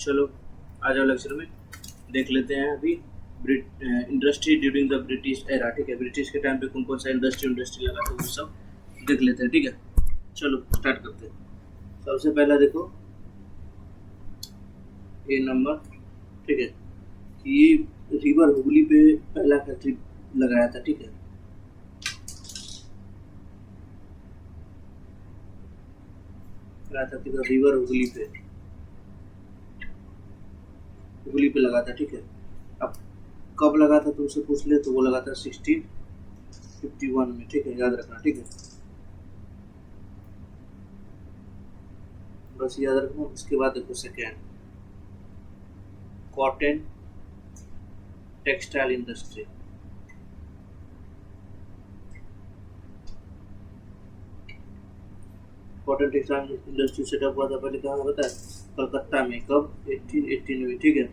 चलो आ जाओ लेक्चर में देख लेते हैं अभी industry during the British era. ठीक है, ब्रिटिश के टाइम पे कौन कौन सा इंडस्ट्री लगा था वो सब देख लेते हैं। ठीक है, चलो स्टार्ट करते हैं। सबसे पहला देखो ये नंबर, ठीक है, कि रिवर हुगली पे पहला फैक्ट्री लगाया था। ठीक है, लगाया था रिवर हुगली पे लगा था। ठीक है, अब कब लगा था तुमसे पूछ ले तो वो लगा था 1651 में। ठीक है, याद रखना। ठीक है, बस याद रखना। उसके बाद देखो second, cotton textile industry. Cotton textile industry setup हुआ था पहले कहाँ होता है, कलकत्ता में। कब? 1818 में। ठीक है,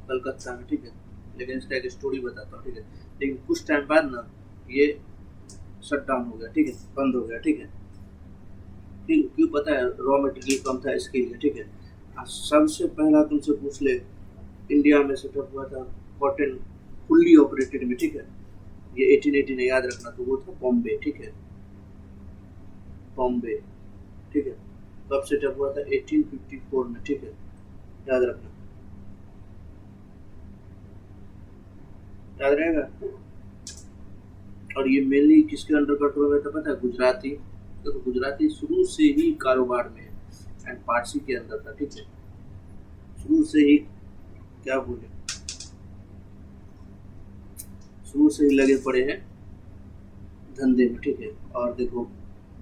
कलकत्ता में। ठीक है, लेकिन इसका एक स्टोरी बताता हूँ। ठीक है, लेकिन कुछ टाइम बाद ना ये शट डाउन हो गया। ठीक है, बंद हो गया। ठीक है, क्यों पता है? रॉ मटेरियल कम था इसके लिए। ठीक है, सबसे पहला तुमसे पूछ ले इंडिया में सेटअप हुआ था कॉटन फुल्ली ऑपरेटेड में। ठीक है, ये 1818 याद रखना। तो वो था बॉम्बे। ठीक है, बॉम्बे। ठीक है, कब सेटअप हुआ था? 1854 में। ठीक है, याद रखना, याद रहेगा। और ये मेनली किसके अंडर कंट्रोल में था पता है? गुजराती। तो गुजराती शुरू से ही कारोबार में एंड पारसी के अंदर था। ठीक है, शुरू से ही क्या बोले, शुरू से ही लगे पड़े हैं धंधे में। ठीक है, और देखो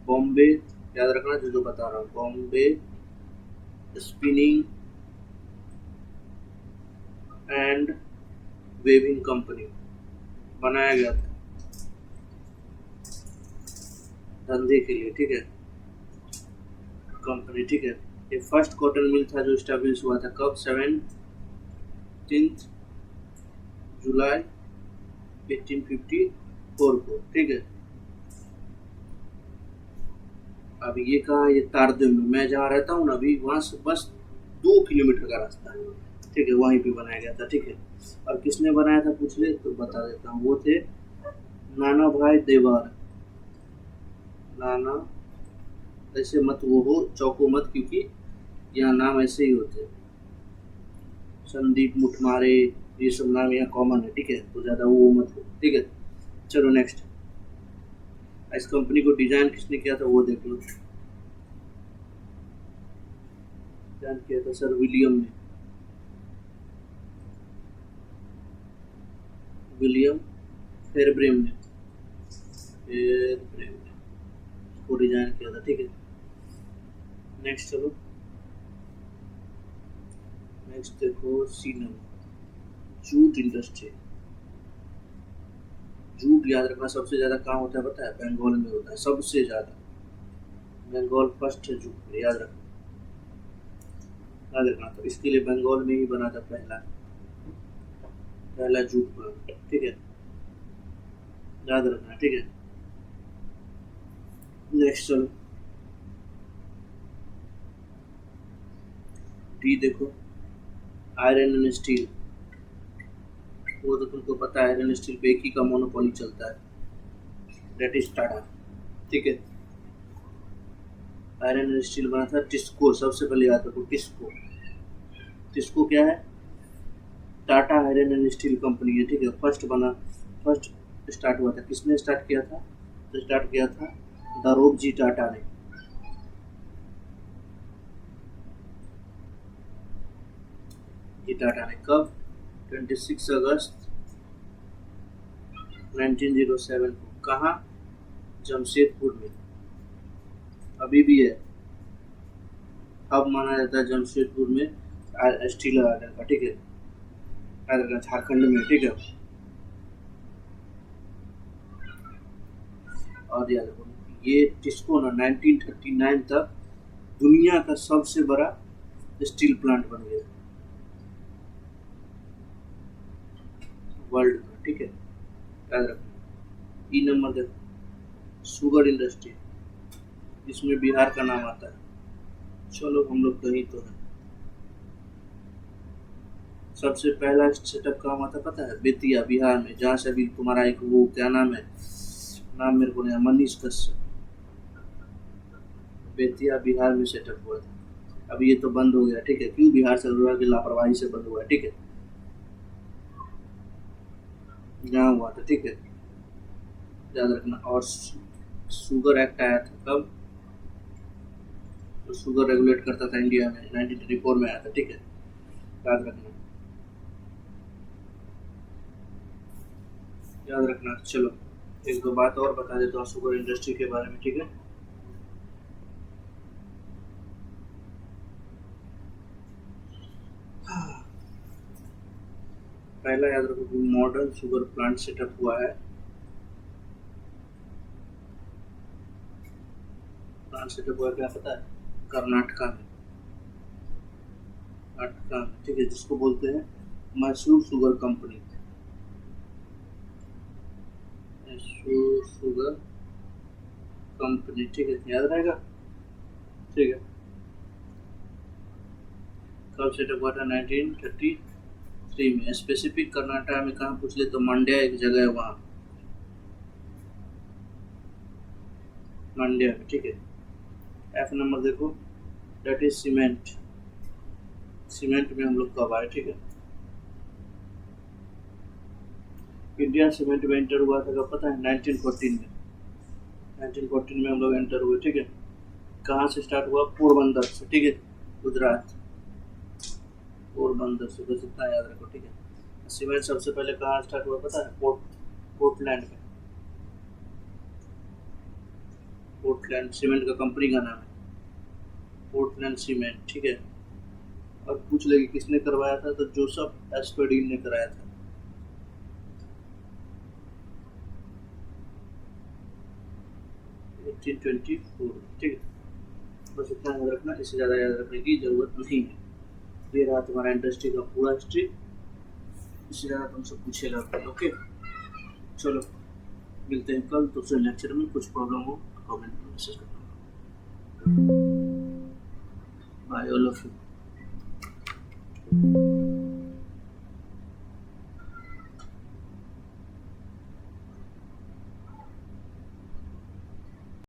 बॉम्बे याद रखना, जो बता रहा हूँ, Bombay spinning and weaving company बनाया गया था धंधे के लिए। ठीक है, कंपनी। ठीक है, ये फर्स्ट कॉटन मिल था जो स्टैब्लिश हुआ था कब? 17 जुलाई 1854 को। ठीक है, अब ये कहा, ये तारदेव में, मैं जहाँ रहता हूँ ना अभी, वहाँ से बस 2 किलोमीटर का रास्ता है। ठीक है, वहीं पे बनाया गया था। ठीक है, और किसने बनाया था पूछ ले तो बता देता हूँ, वो थे नाना भाई देवार। नाना, ऐसे मत वो हो, चौको मत, क्योंकि यहाँ नाम ऐसे ही होते हैं। संदीप मुठमारे, ये सब नाम यहाँ कॉमन है। ठीक है, तो ज़्यादा वो मत हो। ठीक है, चलो नेक्स्ट। इस कंपनी को डिजाइन किसने किया था वो देख लो। डिजाइन किया था सर विलियम ने, विलियम फेरब्रेम ने, फेरब्रेम ने इसको डिजाइन किया था। ठीक है, नेक्स्ट चलो। नेक्स्ट देखो C number, jute industry. Jute याद रखना सबसे ज्यादा कहाँ होता है पता है? बंगाल में होता है सबसे ज्यादा। बंगाल फर्स्ट है जूट में, याद रखना, याद रखना। तो इसके लिए बंगाल में ही बना था पहला पहला जूट प्लांट। ठीक है, याद रखना। ठीक है, नेक्स्ट चलो। डी देखो, आयरन एंड स्टील। वो तो तुमको पता है, आयरन स्टील पे एक ही का मोनोपोली चलता है, दैट इज टाटा। ठीक है, आयरन एंड स्टील बना था टिस्को। सबसे पहले याद रखो टिस्को। टिस्को क्या है? Tata iron and steel company है। ठीक है, फर्स्ट स्टार्ट हुआ था, किसने स्टार्ट किया था? तो स्टार्ट किया था दारोग जी टाटा ने। जी टाटा ने कब? 26 अगस्त 1907 को। कहाँ? जमशेदपुर में, अभी भी है। अब माना जाता है जमशेदपुर में स्टील आयरन का। ठीक है, झारखंड में। ठीक है, और याद रखो ये टिस्को ना 1939 तक दुनिया का सबसे बड़ा स्टील प्लांट बन गया वर्ल्ड का। ठीक है, याद रखना। ई नंबर देखो, शुगर इंडस्ट्री, इसमें बिहार का नाम आता है। चलो हम लोग कहीं तो है। सबसे पहला सेटअप कहाँ हुआ था पता है? बेतिया बिहार में, जहाँ से अभी तुम्हारा एक वो क्या नाम है, नाम मेरे को नहीं, मनीष कश्यप, बेतिया बिहार में सेटअप हुआ था। अब ये तो बंद हो गया, ठीक है। क्यों? बिहार सरकार की लापरवाही से बंद हुआ है, ठीक है। जहाँ हुआ था, ठीक है, याद रखना। और शुगर एक्ट आया था कब? तो शुगर रेगुलेट करता था इंडिया में, 1934 में आया था, ठीक है, याद रखना, याद रखना। चलो एक दो बात और बता देता हूँ शुगर इंडस्ट्री के बारे में, ठीक है। पहला याद रखो कि मॉडर्न शुगर प्लांट सेटअप हुआ है, प्लांट सेटअप हुआ क्या पता है? कर्नाटका में, कर्नाटका में, ठीक है, जिसको बोलते हैं Mysore sugar company, Mysore sugar company, ठीक है, याद रहेगा, ठीक है। कब सेटअप हुआ था? 1933 में। स्पेसिफिक कर्नाटक में कहाँ पूछ ले तो मंड्या एक जगह है वहाँ, मंड्या में, ठीक है। एफ नंबर देखो, दैट इज सीमेंट, सीमेंट में हम लोग कब आए, ठीक है। इंडियन सीमेंट में एंटर हुआ था कब पता है? 1914 में, 1914 में हम लोग एंटर हुए, ठीक है। कहाँ से स्टार्ट हुआ? पोरबंदर से, ठीक है, गुजरात, पोरबंदर से, बस इतना याद रखो, ठीक है। सीमेंट सबसे पहले कहाँ स्टार्ट हुआ पता है? पोर्टलैंड में, पोर्टलैंड सीमेंट का कंपनी का नाम है, पोर्टलैंड सीमेंट, ठीक है। और पूछ लेगी किसने करवाया था, तो जोसेफ एस्पर्डीन ने कराया था, 1824, ठीक है। बस इतना याद रखना, इससे ज़्यादा याद रखने की जरूरत नहीं है। ये रहा तुम्हारा इंडस्ट्री का पूरा हिस्ट्री, इससे ज़्यादा तुमसे पूछेगा भी, ओके। चलो मिलते हैं कल दूसरे लेक्चर में, कुछ प्रॉब्लम हो तो कमेंट में मैसेज करना। Bye all of you.